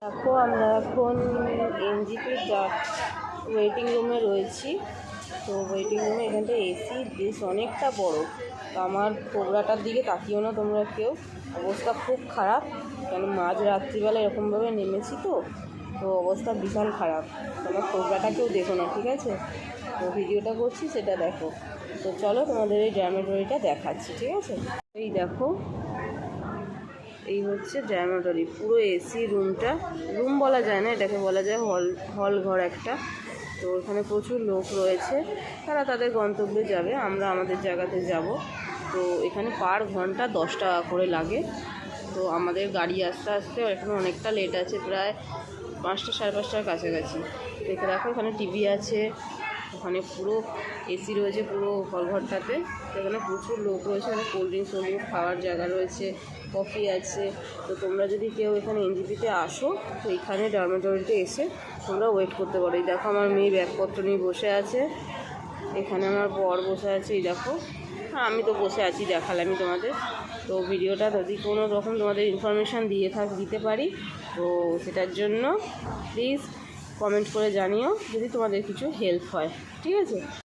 দেখো আমরা এখন এনজিপির ওয়েটিং রুমে রয়েছি। তো ওয়েটিং রুমে এখানটা এসি বেশ অনেকটা বড়। তো আমার কোবরাটার দিকে তাকিও না তোমরা কেউ, অবস্থা খুব খারাপ। কেন মাঝ রাত্রিবেলা এরকমভাবে নেমেছি তো অবস্থা বিশাল খারাপ। তোমার কোবরাটাকেও দেখো না, ঠিক আছে? তো ভিডিওটা করছি সেটা দেখো। তো চলো তোমাদের এই ড্রামেটরিটা দেখাচ্ছি, ঠিক আছে? এই দেখো, এই হচ্ছে ড্রামেটরি, পুরো এসি রুমটা। রুম বলা যায় না, এটাকে বলা যায় হল ঘর একটা। তো এখানে প্রচুর লোক রয়েছে, তারা তাদের গন্তব্যে যাবে, আমরা আমাদের জায়গাতে যাব। তো এখানে পার ঘন্টা 10 টাকা করে লাগে। তো আমাদের গাড়ি আসতে আসতে এখন অনেকটা লেট আছে, প্রায় 5টা সাড়ে 5টার কাছাকাছি। দেখে দেখো এখানে টিভি আছে, ওখানে পুরো এসি রয়েছে পুরো হলঘরটাতে। এখানে প্রচুর লোক রয়েছে, এখানে কোল্ড ড্রিঙ্কস খাওয়ার জায়গা রয়েছে, কফি আছে। তো তোমরা যদি কেউ এখানে এনজিপিতে আসো, তো এখানে ডরমেটরিতে এসে তোমরা ওয়েট করতে পারো। এই দেখো আমার মেয়ে ব্যাগপত্র নিয়ে বসে আছে, এখানে আমার বর বসে আছে, এই দেখো। আমি তো বসে আছি, দেখালামই তোমাদের। তো ভিডিওটা যদি কোনো রকম তোমাদের ইনফরমেশান দিতে পারি, তো সেটার জন্য প্লিজ কমেন্ট করে জানিও, যদি তোমাদের কিছু হেল্প হয়, ঠিক আছে?